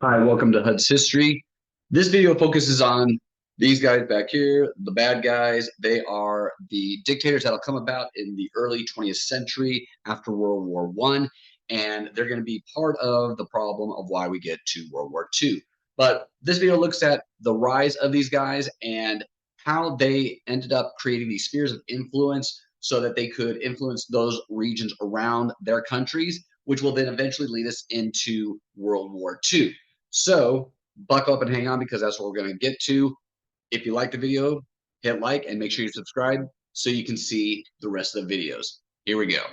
Hi, welcome to HUD's History. This video focuses on these guys back here, the bad guys. They are the dictators that'll come about in the early 20th century after World War I, and they're going to be part of the problem of why we get to World War II. But this video looks at the rise of these guys and how they ended up creating these spheres of influence so that they could influence those regions around their countries, which will then eventually lead us into World War II. So buckle up and hang on because that's what we're going to get to. If you like the video, hit like and make sure you subscribe so you can see the rest of the videos. Here we go.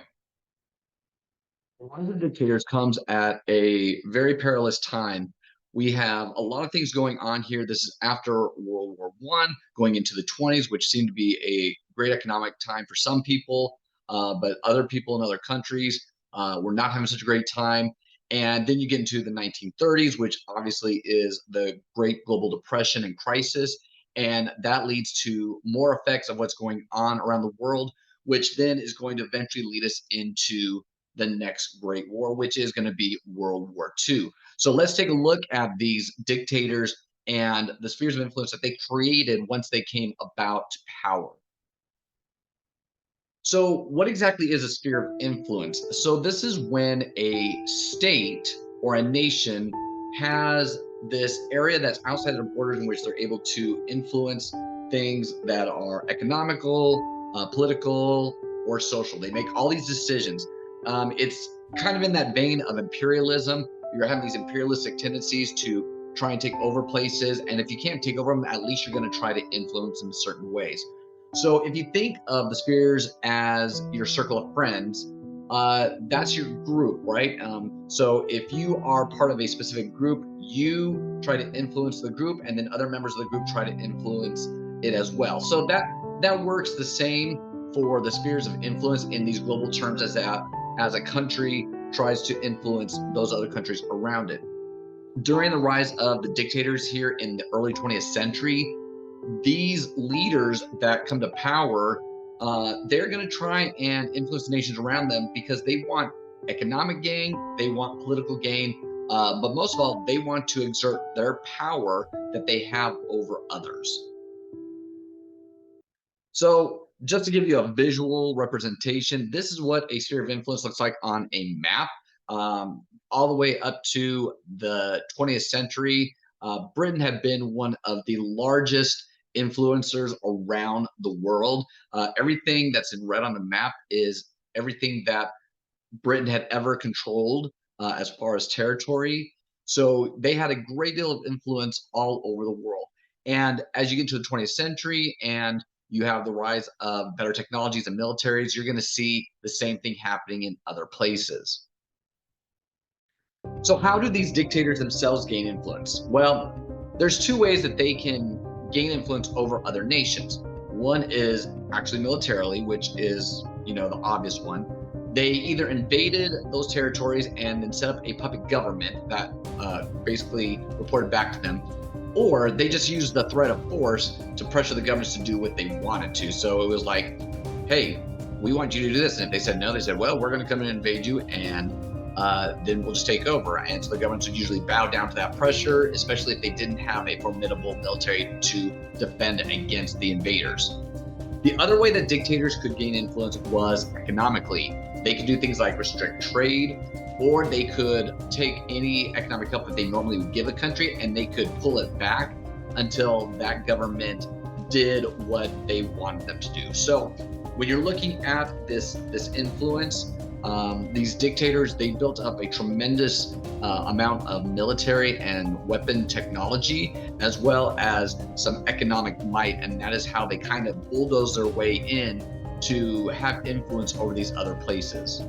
Rise of Dictators comes at a very perilous time. We have a lot of things going on here. This is after World War One, going into the 20s, which seemed to be a great economic time for some people, but other people in other countries were not having such a great time. And then you get into the 1930s, which obviously is the Great Global Depression and crisis. And that leads to more effects of what's going on around the world, which then is going to eventually lead us into the next Great War, which is going to be World War II. So let's take a look at these dictators and the spheres of influence that they created once they came about to power. So, what exactly is a sphere of influence? So, this is when a state or a nation has this area that's outside their borders in which they're able to influence things that are economical, political, or social. They make all these decisions. It's kind of in that vein of imperialism. You're having these imperialistic tendencies to try and take over places. And if you can't take over them, at least you're going to try to influence them in certain ways. So if you think of the spheres as your circle of friends, that's your group, right? So if you are part of a specific group, you try to influence the group, and then other members of the group try to influence it as well. So that works the same for the spheres of influence in these global terms as a country tries to influence those other countries around it. During the rise of the dictators here in the early 20th century, these leaders that come to power, they're going to try and influence the nations around them because they want economic gain, they want political gain, but most of all, they want to exert their power that they have over others. So, just to give you a visual representation, this is what a sphere of influence looks like on a map. All the way up to the 20th century, Britain had been one of the largest influencers around the world. Everything that's in red on the map is everything that Britain had ever controlled as far as territory. So they had a great deal of influence all over the world. And as you get into the 20th century and you have the rise of better technologies and militaries, you're going to see the same thing happening in other places. So, how do these dictators themselves gain influence? Well, there's two ways that they can gain influence over other nations. One is actually militarily, which is, the obvious one. They either invaded those territories and then set up a puppet government that basically reported back to them, or they just used the threat of force to pressure the governments to do what they wanted to. So it was like, hey, we want you to do this. And if they said no, they said, well, we're going to come in and invade you, and then we'll just take over. And so the governments would usually bow down to that pressure, especially if they didn't have a formidable military to defend against the invaders. The other way that dictators could gain influence was economically. They could do things like restrict trade, or they could take any economic help that they normally would give a country and they could pull it back until that government did what they wanted them to do. So when you're looking at this influence, these dictators, they built up a tremendous amount of military and weapon technology, as well as some economic might, and that is how they kind of bulldoze their way in to have influence over these other places.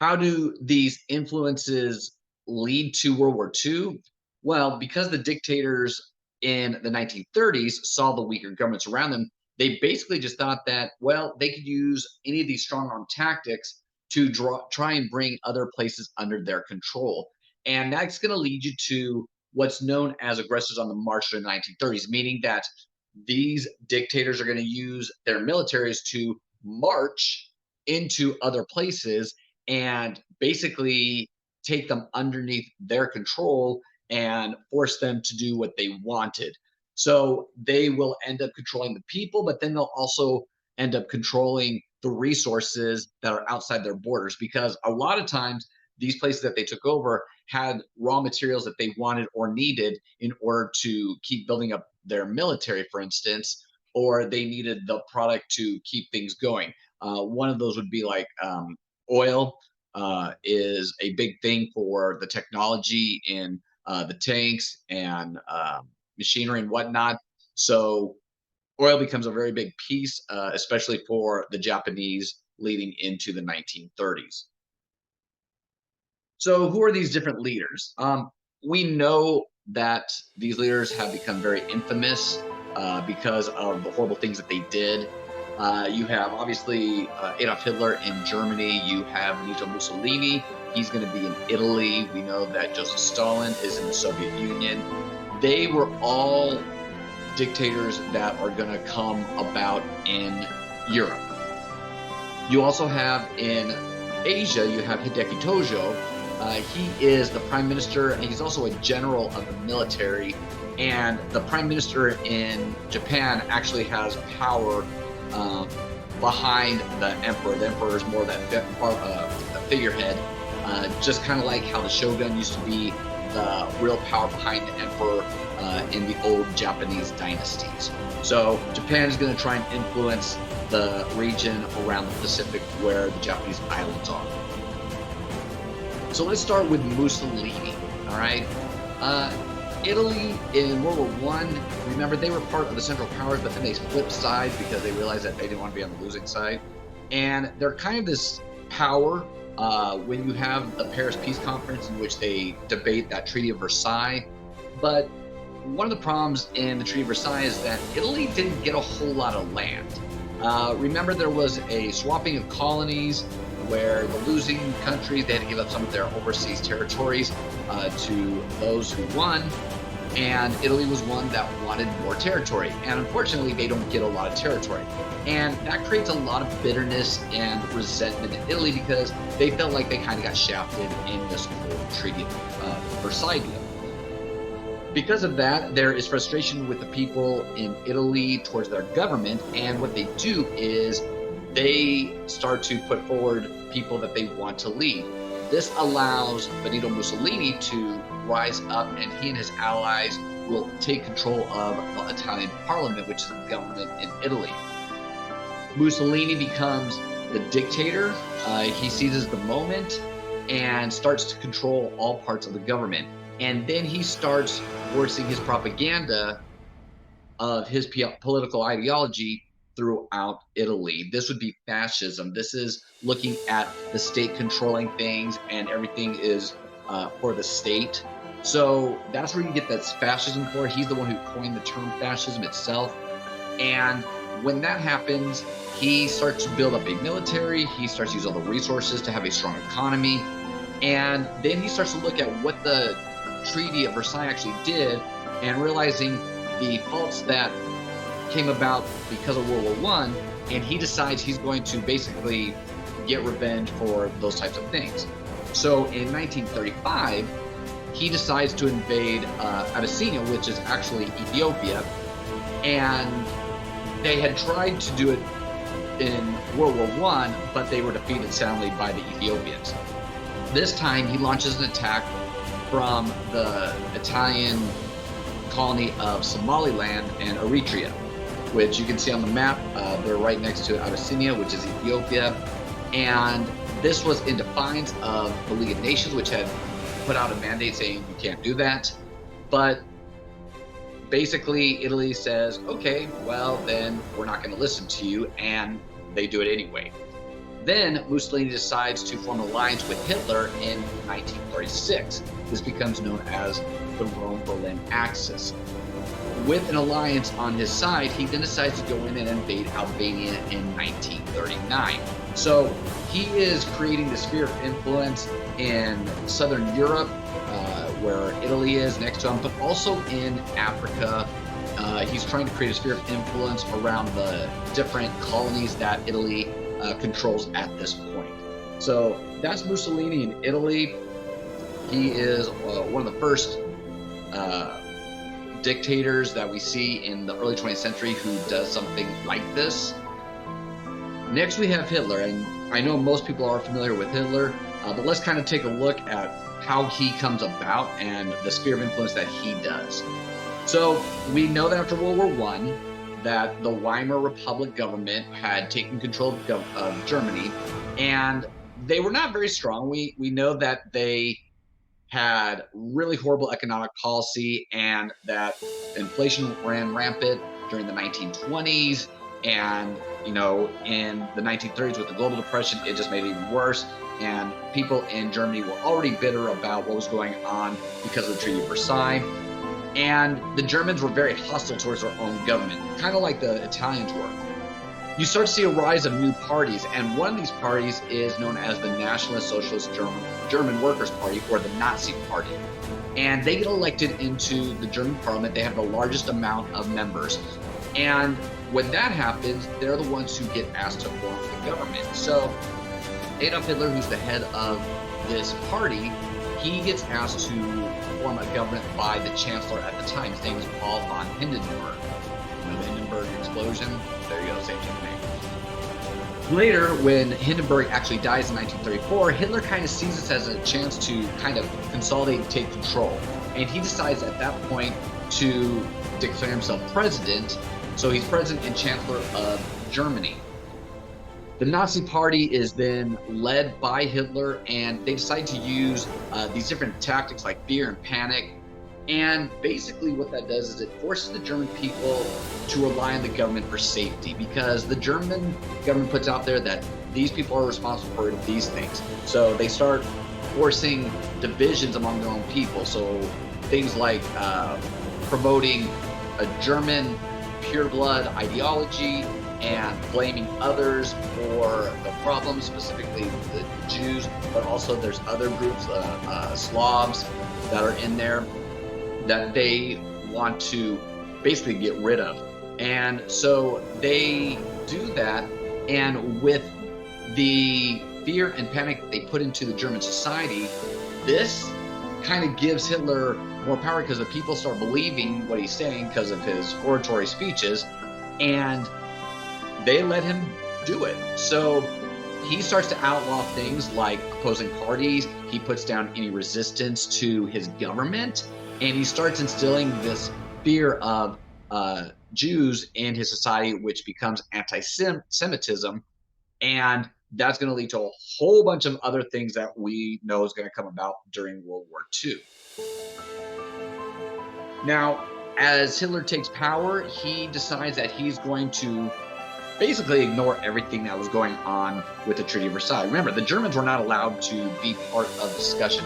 How do these influences lead to World War II? Well, because the dictators in the 1930s saw the weaker governments around them, they basically just thought that, well, they could use any of these strong arm tactics to try and bring other places under their control. And that's going to lead you to what's known as aggressors on the march in the 1930s, meaning that these dictators are going to use their militaries to march into other places and basically take them underneath their control and force them to do what they wanted. So they will end up controlling the people, but then they'll also end up controlling the resources that are outside their borders, because a lot of times these places that they took over had raw materials that they wanted or needed in order to keep building up their military, for instance, or they needed the product to keep things going. One of those would be like oil is a big thing for the technology in the tanks and machinery and whatnot. So oil becomes a very big piece, especially for the Japanese leading into the 1930s. So, who are these different leaders? We know that these leaders have become very infamous because of the horrible things that they did. You have obviously Adolf Hitler in Germany. You have Benito Mussolini. He's going to be in Italy. We know that Joseph Stalin is in the Soviet Union. They were all dictators that are going to come about in Europe. You also have in Asia, you have Hideki Tojo. He is the prime minister, and he's also a general of the military. And the prime minister in Japan actually has power behind the emperor. The emperor is more that figurehead, just kind of like how the shogun used to be the real power behind the emperor in the old Japanese dynasties. So Japan is going to try and influence the region around the Pacific where the Japanese islands are. So let's start with Mussolini. All right. Italy in World War One, remember they were part of the Central Powers, but then they flipped sides because they realized that they didn't want to be on the losing side. And they're kind of this power when you have the Paris Peace Conference in which they debate that Treaty of Versailles. But one of the problems in the Treaty of Versailles is that Italy didn't get a whole lot of land. Remember, there was a swapping of colonies where the losing countries, they had to give up some of their overseas territories to those who won. And Italy was one that wanted more territory. And unfortunately, they don't get a lot of territory. And that creates a lot of bitterness and resentment in Italy because they felt like they kind of got shafted in this whole Treaty of Versailles deal. Because of that, there is frustration with the people in Italy towards their government. And what they do is they start to put forward people that they want to lead. This allows Benito Mussolini to rise up, and he and his allies will take control of the Italian parliament, which is the government in Italy. Mussolini becomes the dictator. He seizes the moment and starts to control all parts of the government. And then he starts forcing his propaganda of his political ideology throughout Italy. This would be fascism. This is looking at the state controlling things, and everything is for the state. So that's where you get that fascism for. He's the one who coined the term fascism itself. And when that happens, he starts to build up a military. He starts to use all the resources to have a strong economy. And then he starts to look at what the Treaty of Versailles actually did, and realizing the faults that came about because of World War One, and he decides he's going to basically get revenge for those types of things. So in 1935, he decides to invade Abyssinia, which is actually Ethiopia, and they had tried to do it in World War One, but they were defeated soundly by the Ethiopians. This time, he launches an attack from the Italian colony of Somaliland and Eritrea, which you can see on the map. They're right next to Abyssinia, which is Ethiopia. And this was in defiance of the League of Nations, which had put out a mandate saying you can't do that. But basically, Italy says, okay, well, then we're not going to listen to you. And they do it anyway. Then Mussolini decides to form an alliance with Hitler in 1936. This becomes known as the Rome-Berlin Axis. With an alliance on his side, he then decides to go in and invade Albania in 1939. So he is creating the sphere of influence in Southern Europe, where Italy is next to him, but also in Africa. He's trying to create a sphere of influence around the different colonies that Italy controls at this point. So that's Mussolini in Italy. He is one of the first uh, dictators that we see in the early 20th century who does something like this. Next, we have Hitler, and I know most people are familiar with Hitler, but let's kind of take a look at how he comes about and the sphere of influence that he does. So we know that after World War I, that the Weimar Republic government had taken control of Germany, and they were not very strong. We know that they had really horrible economic policy and that inflation ran rampant during the 1920s. And, in the 1930s with the global depression, it just made it even worse. And people in Germany were already bitter about what was going on because of the Treaty of Versailles. And the Germans were very hostile towards their own government, kind of like the Italians were. You start to see a rise of new parties, and one of these parties is known as the Nationalist Socialist German Workers' Party, or the Nazi Party. And they get elected into the German parliament. They have the largest amount of members. And when that happens, they're the ones who get asked to form the government. So Adolf Hitler, who's the head of this party, he gets asked to form a government by the chancellor at the time. His name is Paul von Hindenburg. The Hindenburg explosion? There you go, same name. Later, when Hindenburg actually dies in 1934, Hitler kind of sees this as a chance to kind of consolidate and take control. And he decides at that point to declare himself president. So he's president and chancellor of Germany. The Nazi Party is then led by Hitler, and they decide to use these different tactics like fear and panic. And basically what that does is it forces the German people to rely on the government for safety, because the German government puts out there that these people are responsible for these things. So they start forcing divisions among their own people. So things like promoting a German pure blood ideology and blaming others for the problems, specifically the Jews, but also there's other groups, Slavs, that are in there that they want to basically get rid of. And so they do that, and with the fear and panic they put into the German society, this kind of gives Hitler more power, because the people start believing what he's saying because of his oratory speeches, and they let him do it. So he starts to outlaw things like opposing parties. He puts down any resistance to his government, and he starts instilling this fear of Jews in his society, which becomes anti-Semitism. And that's going to lead to a whole bunch of other things that we know is going to come about during World War II. Now, as Hitler takes power, he decides that he's going to basically ignore everything that was going on with the Treaty of Versailles. Remember, the Germans were not allowed to be part of the discussion.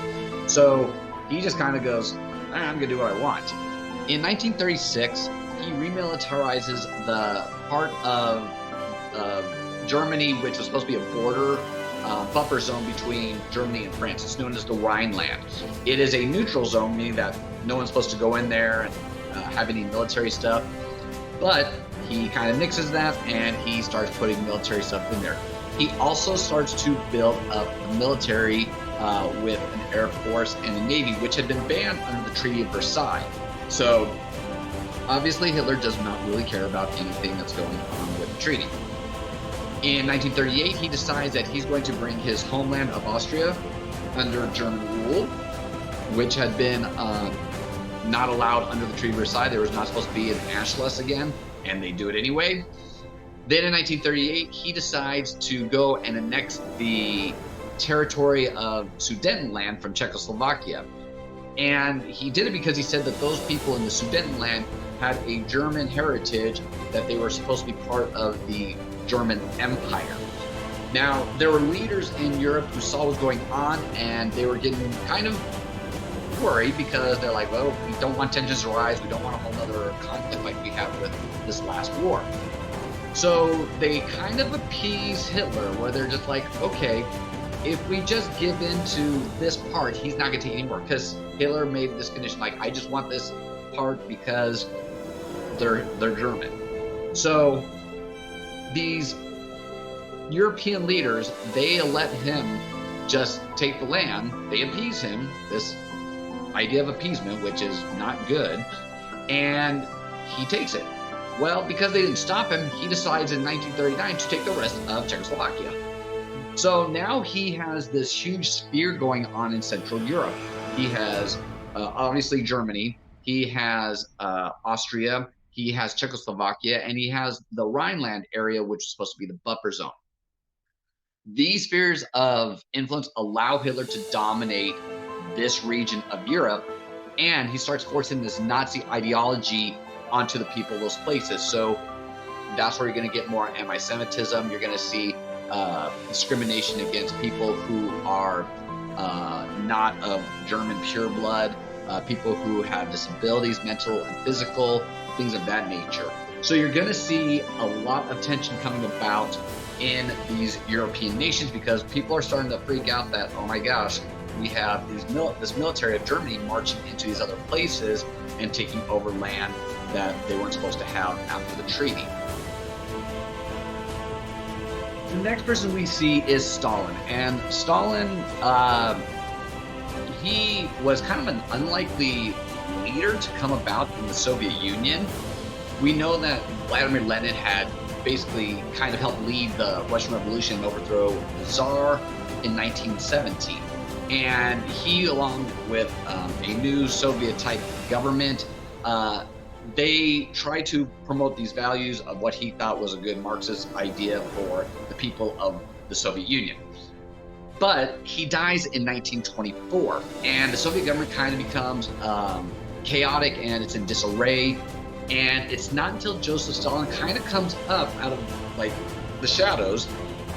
So he just kind of goes, I'm going to do what I want. In 1936, he remilitarizes the part of Germany, which was supposed to be a border buffer zone between Germany and France. It's known as the Rhineland. It is a neutral zone, meaning that no one's supposed to go in there and have any military stuff. But he kind of nixes that, and he starts putting military stuff in there. He also starts to build up the military with an air force and a navy, which had been banned under the Treaty of Versailles. So obviously Hitler does not really care about anything that's going on with the treaty. In 1938, he decides that he's going to bring his homeland of Austria under German rule, which had been not allowed under the Treaty of Versailles. There was not supposed to be an Anschluss again, and they do it anyway. Then in 1938, he decides to go and annex the territory of Sudetenland from Czechoslovakia. And he did it because he said that those people in the Sudetenland had a German heritage, that they were supposed to be part of the German Empire. Now, there were leaders in Europe who saw what was going on, and they were getting kind of worried, because they're like, well, we don't want tensions to rise. We don't want a whole other conflict like we have with this last war. So they kind of appease Hitler, where they're just like, okay, if we just give in to this part, he's not going to take anymore, because Hitler made this condition, like, I just want this part because they're German. So these European leaders, they let him just take the land. They appease him, this idea of appeasement, which is not good, and he takes it. Well, because they didn't stop him, he decides in 1939 to take the rest of Czechoslovakia. So now he has this huge sphere going on in Central Europe. He has obviously Germany, he has Austria, he has Czechoslovakia, and he has the Rhineland area, which is supposed to be the buffer zone. These spheres of influence allow Hitler to dominate this region of Europe, and he starts forcing this Nazi ideology onto the people of those places. So that's where you're going to get more anti-Semitism. You're going to see discrimination against people who are not of German pure blood, people who have disabilities, mental and physical, things of that nature. So you're going to see a lot of tension coming about in these European nations because people are starting to freak out that, oh my gosh, we have this military of Germany marching into these other places and taking over land that they weren't supposed to have after the treaty. The next person we see is Stalin. And Stalin, he was kind of an unlikely leader to come about in the Soviet Union. We know that Vladimir Lenin had basically kind of helped lead the Russian Revolution and overthrow the Tsar in 1917. And he, along with a new Soviet-type government, they tried to promote these values of what he thought was a good Marxist idea for the people of the Soviet Union. But he dies in 1924, and the Soviet government kind of becomes chaotic and it's in disarray. And it's not until Joseph Stalin kind of comes up out of like the shadows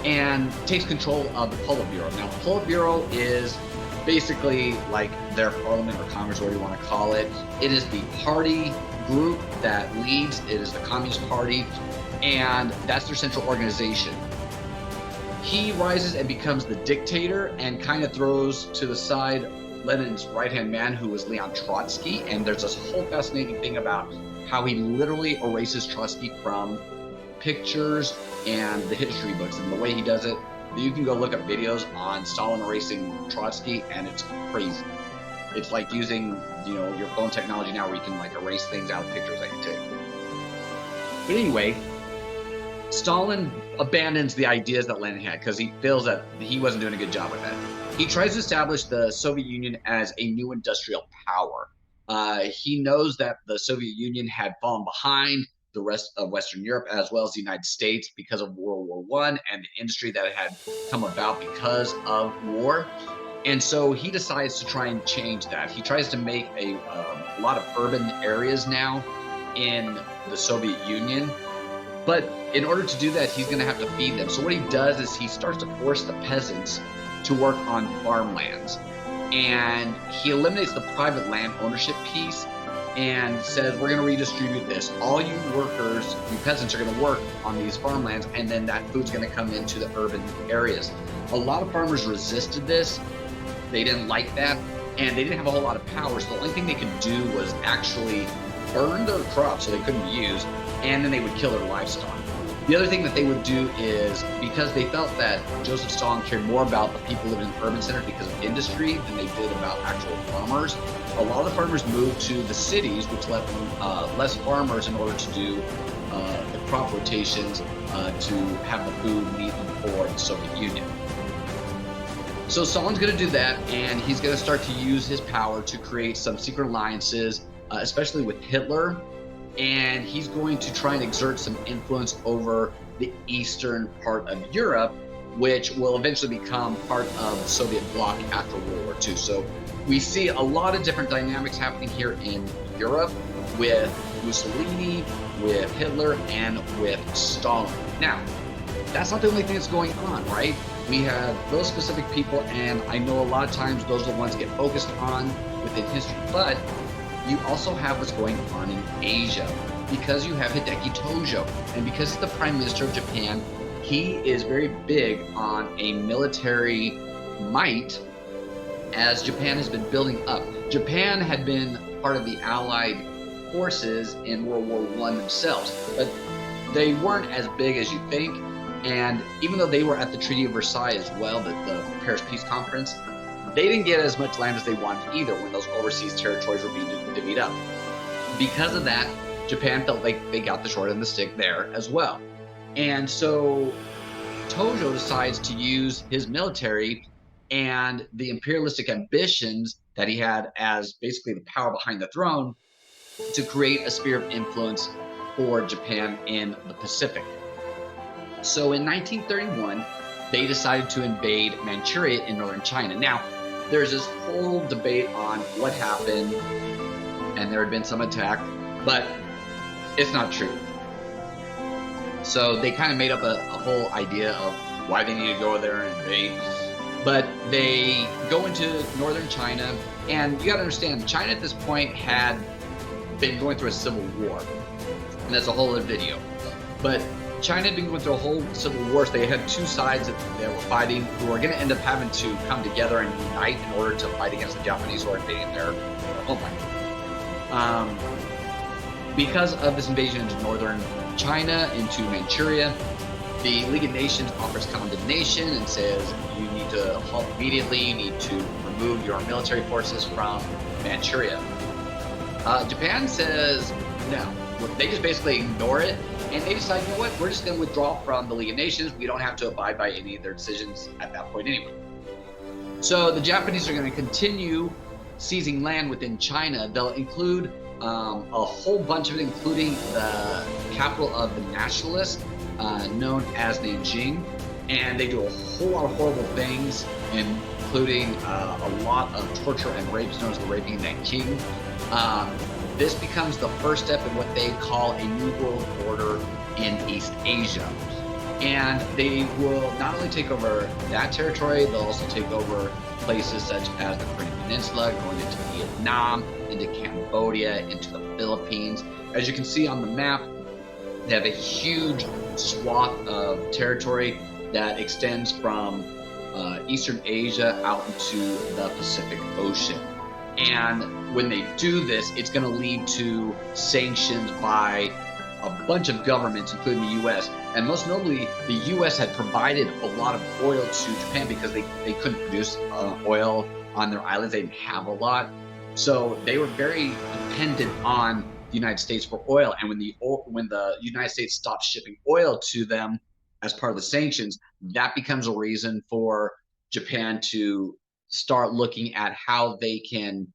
and takes control of the Politburo. Now, Politburo is basically like their parliament or Congress, whatever you want to call it. It is the party group that leads. It is the Communist Party, and that's their central organization. He rises and becomes the dictator and kind of throws to the side Lenin's right-hand man, who was Leon Trotsky. And there's this whole fascinating thing about how he literally erases Trotsky from pictures and the history books. And the way he does it, you can go look up videos on Stalin erasing Trotsky, and it's crazy. It's like using, your phone technology now where you can like erase things out of pictures that you take. But anyway, Stalin abandons the ideas that Lenin had because he feels that he wasn't doing a good job with that. He tries to establish the Soviet Union as a new industrial power. He knows that the Soviet Union had fallen behind the rest of Western Europe as well as the United States because of World War I and the industry that had come about because of war. And so he decides to try and change that. He tries to make a lot of urban areas now in the Soviet Union. But in order to do that, he's going to have to feed them. So what he does is he starts to force the peasants to work on farmlands. And he eliminates the private land ownership piece and says, we're going to redistribute this. All you workers, you peasants, are going to work on these farmlands, and then that food's going to come into the urban areas. A lot of farmers resisted this. They didn't like that, and they didn't have a whole lot of power. So the only thing they could do was actually burn their crops so they couldn't use, and then they would kill their livestock. The other thing that they would do is, because they felt that Joseph Stalin cared more about the people living in urban centers because of industry than they did about actual farmers, a lot of the farmers moved to the cities, which left less farmers in order to do the crop rotations to have the food needed for the Soviet Union. So Stalin's going to do that, and he's going to start to use his power to create some secret alliances, especially with Hitler. And he's going to try and exert some influence over the eastern part of Europe, which will eventually become part of the Soviet bloc after World War II. So we see a lot of different dynamics happening here in Europe with Mussolini, with Hitler, and with Stalin. Now, that's not the only thing that's going on, right? We have those specific people, and I know a lot of times those are the ones that get focused on within history, but you also have what's going on in Asia, because you have Hideki Tojo, and because he's the Prime Minister of Japan, he is very big on a military might as Japan has been building up. Japan had been part of the Allied forces in World War I themselves, but they weren't as big as you think. And even though they were at the Treaty of Versailles as well, the Paris Peace Conference, they didn't get as much land as they wanted either when those overseas territories were being divvied up. Because of that, Japan felt like they got the short end of the stick there as well. And so Tojo decides to use his military and the imperialistic ambitions that he had as basically the power behind the throne to create a sphere of influence for Japan in the Pacific. So in 1931, they decided to invade Manchuria in northern China. Now, there's this whole debate on what happened, and there had been some attack, but it's not true. So they kind of made up a whole idea of why they need to go there and invade. But they go into northern China, and you got to understand, China at this point had been going through a civil war, and that's a whole other video. But China had been going through a whole civil war. So they had two sides that were fighting, who were going to end up having to come together and unite in order to fight against the Japanese who are invading their homeland. Because of this invasion into northern China, into Manchuria, the League of Nations offers condemnation and says you need to halt immediately, you need to remove your military forces from Manchuria. Japan says no. They just basically ignore it, and they decide, you know what, we're just going to withdraw from the League of Nations. We don't have to abide by any of their decisions at that point anyway. So the Japanese are going to continue seizing land within China. They'll include a whole bunch of it, including the capital of the nationalists, known as Nanjing. And they do a whole lot of horrible things, including a lot of torture and rapes, known as the Raping Nanking. This becomes the first step in what they call a New World Order in East Asia. And they will not only take over that territory, they'll also take over places such as the Korean Peninsula, going into Vietnam, into Cambodia, into the Philippines. As you can see on the map, they have a huge swath of territory that extends from Eastern Asia out into the Pacific Ocean. And when they do this, it's going to lead to sanctions by a bunch of governments, including the U.S. And most notably, the U.S. had provided a lot of oil to Japan because they couldn't produce oil on their islands. They didn't have a lot. So they were very dependent on the United States for oil. And when the United States stops shipping oil to them as part of the sanctions, that becomes a reason for Japan to start looking at how they can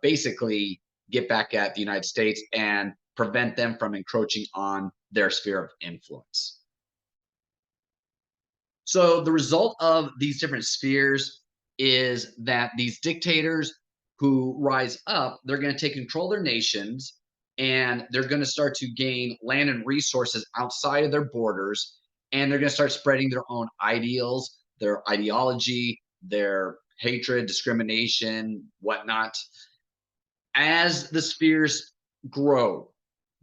basically get back at the United States and prevent them from encroaching on their sphere of influence. So the result of these different spheres is that these dictators who rise up, they're going to take control of their nations, and they're going to start to gain land and resources outside of their borders, and they're going to start spreading their own ideals, their ideology, their hatred, discrimination, whatnot. As the spheres grow,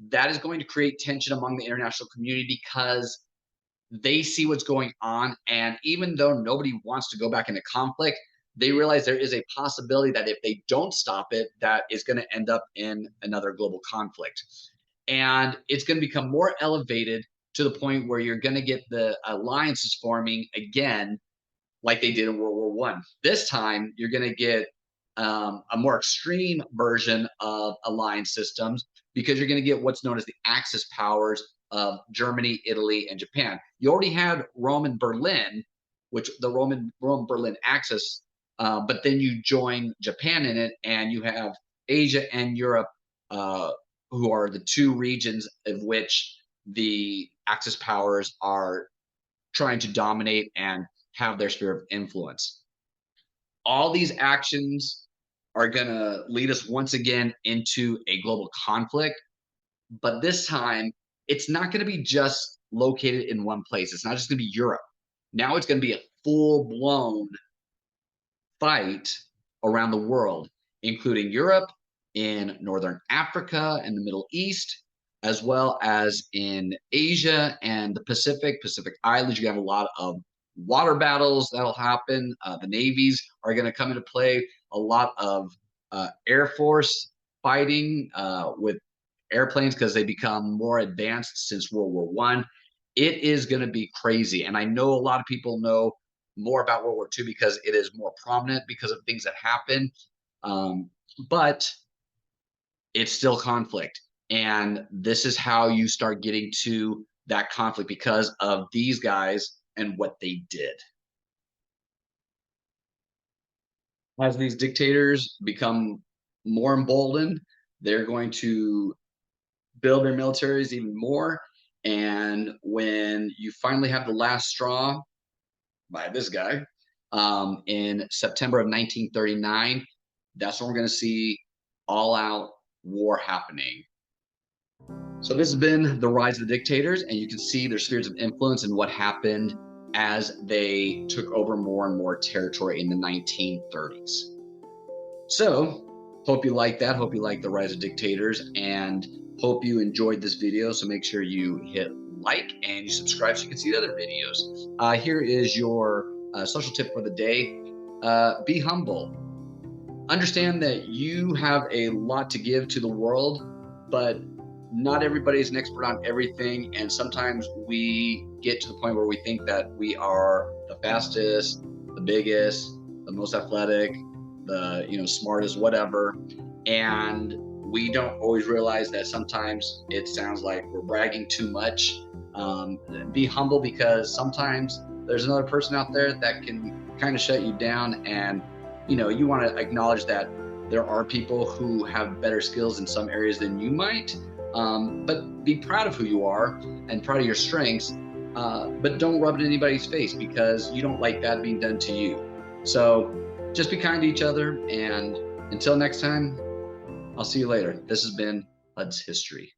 that is going to create tension among the international community because they see what's going on. And even though nobody wants to go back into conflict, they realize there is a possibility that if they don't stop it, that is going to end up in another global conflict. And it's going to become more elevated to the point where you're going to get the alliances forming again, like they did in World War One. This time, you're going to get a more extreme version of alliance systems because you're going to get what's known as the Axis powers of Germany, Italy, and Japan. You already had Rome and Berlin, which the Rome-Berlin Axis, but then you join Japan in it, and you have Asia and Europe, who are the two regions of which the Axis powers are trying to dominate and have their sphere of influence. All these actions are going to lead us once again into a global conflict, but this time it's not going to be just located in one place. It's not just going to be Europe. Now it's going to be a full-blown fight around the world, including Europe, in Northern Africa and the Middle East, as well as in Asia and the Pacific Islands. You have a lot of water battles that'll happen. The navies are going to come into play. A lot of Air Force fighting with airplanes because they become more advanced since World War One. It is going to be crazy. And I know a lot of people know more about World War II because it is more prominent because of things that happen. Um, but it's still conflict. And this is how you start getting to that conflict because of these guys and what they did. As these dictators become more emboldened, they're going to build their militaries even more. And when you finally have the last straw by this guy in September of 1939, that's when we're going to see all out war happening. So this has been the rise of the dictators, and you can see their spheres of influence and what happened as they took over more and more territory in the 1930s. So hope you like that. Hope you like the rise of dictators, and hope you enjoyed this video. So make sure you hit like and you subscribe so you can see the other videos. Here is your social tip for the day. Be humble. Understand that you have a lot to give to the world, but not everybody is an expert on everything. And sometimes we get to the point where we think that we are the fastest, the biggest, the most athletic, the smartest, whatever. And we don't always realize that sometimes it sounds like we're bragging too much. Be humble because sometimes there's another person out there that can kind of shut you down, and you want to acknowledge that there are people who have better skills in some areas than you might, but be proud of who you are and proud of your strengths, but don't rub it in anybody's face because you don't like that being done to you. So just be kind to each other, and until next time, I'll see you later. This has been HUD's History.